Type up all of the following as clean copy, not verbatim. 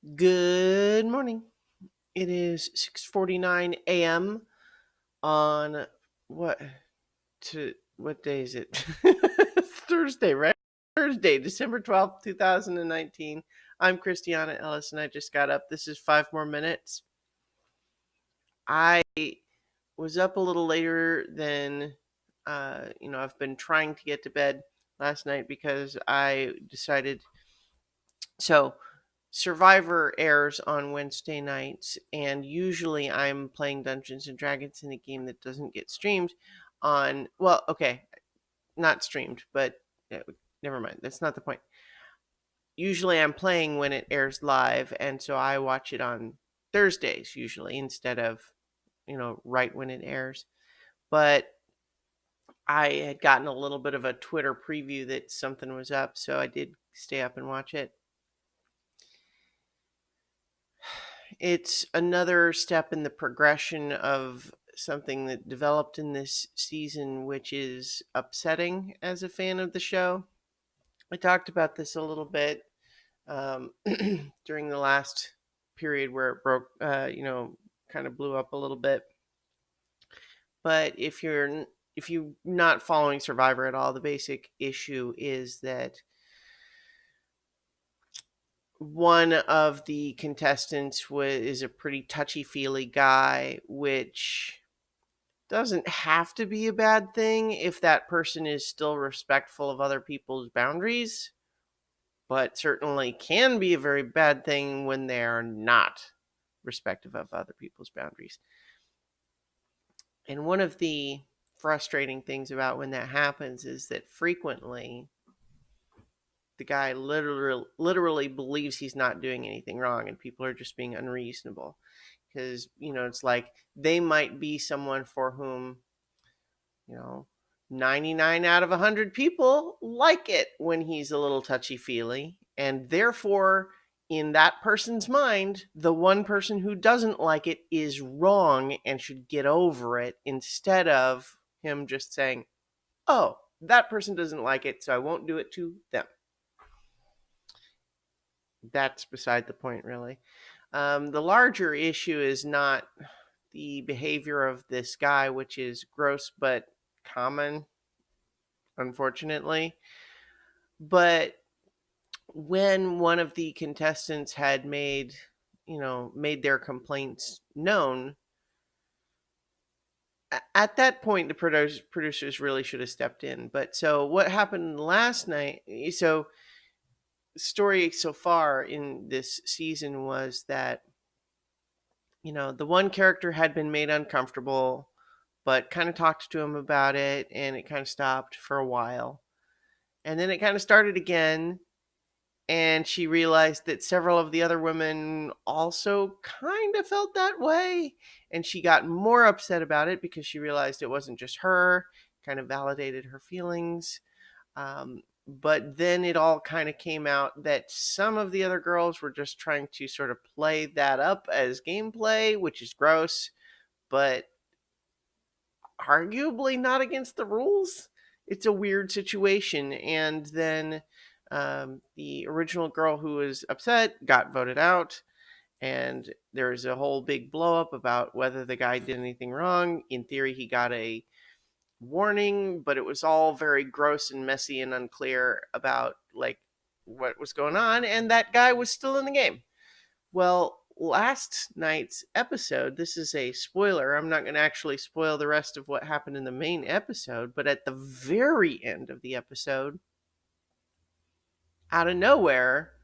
Good morning. It is 6:49 a.m. on what what day is it? Thursday, right? Thursday, December 12th, 2019. I'm Christiana Ellis and I just got up. This is 5 more minutes. I was up a little later than I've been trying to get to bed last night because I decided so Survivor airs on Wednesday nights, and usually I'm playing Dungeons and Dragons in a game that doesn't get streamed on, well, okay, not streamed, but never mind. That's not the point. Usually I'm playing when it airs live, and so I watch it on Thursdays usually instead of, right when it airs. But I had gotten a little bit of a Twitter preview that something was up, so I did stay up and watch it. It's another step in the progression of something that developed in this season, which is upsetting as a fan of the show. I talked about this a little bit during the last period where it broke, kind of blew up a little bit. But if you're not following Survivor at all, the basic issue is that one of the contestants is a pretty touchy-feely guy, which doesn't have to be a bad thing if that person is still respectful of other people's boundaries, but certainly can be a very bad thing when they are not respectful of other people's boundaries. And one of the frustrating things about when that happens is that frequently the guy literally believes he's not doing anything wrong and people are just being unreasonable because it's like they might be someone for whom you know 99 out of 100 people like it when he's a little touchy-feely, and therefore in that person's mind the one person who doesn't like it is wrong and should get over it, instead of him just saying, oh, that person doesn't like it, so I won't do it to them. That's beside the point, really. The larger issue is not the behavior of this guy, which is gross but common, unfortunately. But when one of the contestants had made their complaints known, at that point the producers really should have stepped in. But so what happened last night? So story so far in this season was that the one character had been made uncomfortable, but kind of talked to him about it, and it kind of stopped for a while. And then it kind of started again, and she realized that several of the other women also kind of felt that way. And she got more upset about it because she realized it wasn't just her, kind of validated her feelings. But then it all kind of came out that some of the other girls were just trying to sort of play that up as gameplay, which is gross, but arguably not against the rules. It's a weird situation. And then the original girl who was upset got voted out. And there's a whole big blow up about whether the guy did anything wrong. In theory, he got a warning, but it was all very gross and messy and unclear about like what was going on. And that guy was still in the game. Well, last night's episode, this is a spoiler. I'm not going to actually spoil the rest of what happened in the main episode, but at the very end of the episode, out of nowhere,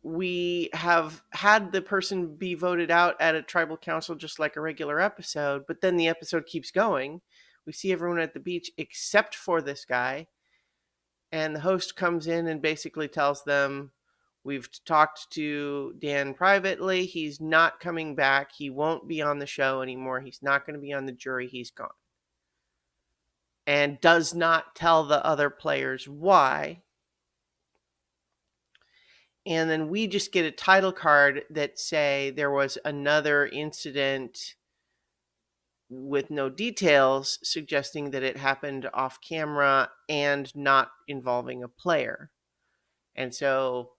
we have had the person be voted out at a tribal council just like a regular episode, but then the episode keeps going. We see everyone at the beach except for this guy, and the host comes in and basically tells them, we've talked to Dan privately. He's not coming back. He won't be on the show anymore. He's not going to be on the jury. He's gone. And does not tell the other players why. And then we just get a title card that say there was another incident with no details, suggesting that it happened off camera and not involving a player. And so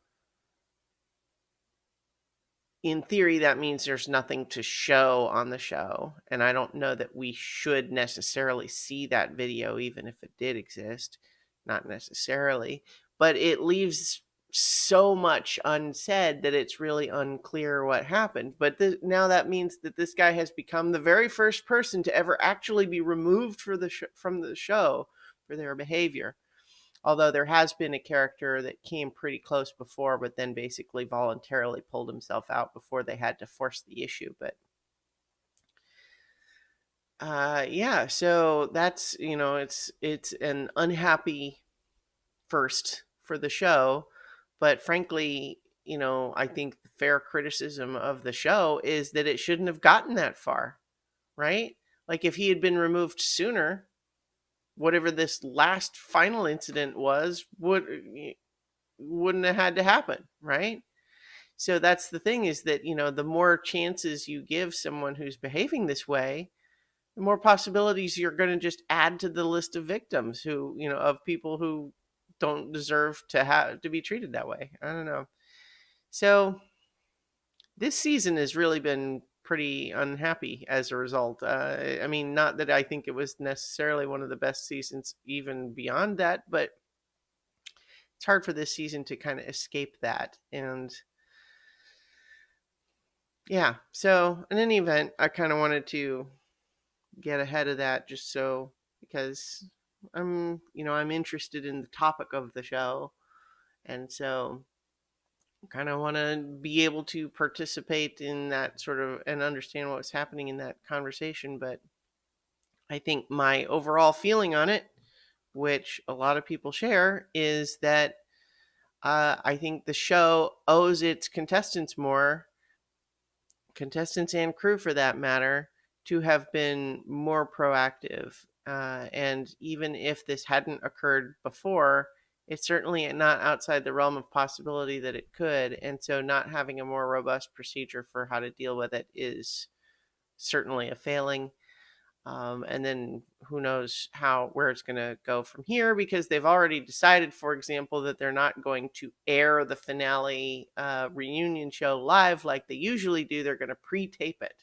in theory, that means there's nothing to show on the show. And I don't know that we should necessarily see that video, even if it did exist. Not necessarily. But it leaves so much unsaid that it's really unclear what happened. But now that means that this guy has become the very first person to ever actually be removed from the show for their behavior. Although there has been a character that came pretty close before, but then basically voluntarily pulled himself out before they had to force the issue. But yeah, so that's, it's an unhappy first for the show, but frankly, I think the fair criticism of the show is that it shouldn't have gotten that far, right? Like if he had been removed sooner, whatever this last final incident was wouldn't have had to happen, right? So that's the thing, is that, the more chances you give someone who's behaving this way, the more possibilities you're going to just add to the list of victims who, of people who don't deserve to have to be treated that way. I don't know. So this season has really been pretty unhappy as a result. I mean, not that I think it was necessarily one of the best seasons even beyond that, but it's hard for this season to kind of escape that. And yeah, so in any event, I kind of wanted to get ahead of that just so, because I'm interested in the topic of the show, and so kind of want to be able to participate in that sort of and understand what's happening in that conversation. But I think my overall feeling on it, which a lot of people share, is that I think the show owes its contestants and crew for that matter, to have been more proactive. And even if this hadn't occurred before, it's certainly not outside the realm of possibility that it could. And so, not having a more robust procedure for how to deal with it is certainly a failing. And then who knows where it's going to go from here, because they've already decided, for example, that they're not going to air the finale reunion show live like they usually do. They're going to pre-tape it.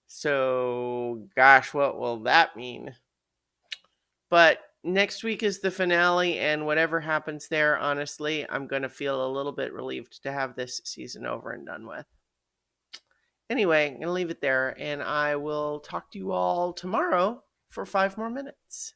So, gosh, what will that mean? But next week is the finale, and whatever happens there, honestly, I'm going to feel a little bit relieved to have this season over and done with. Anyway, I'm going to leave it there, and I will talk to you all tomorrow for 5 more minutes.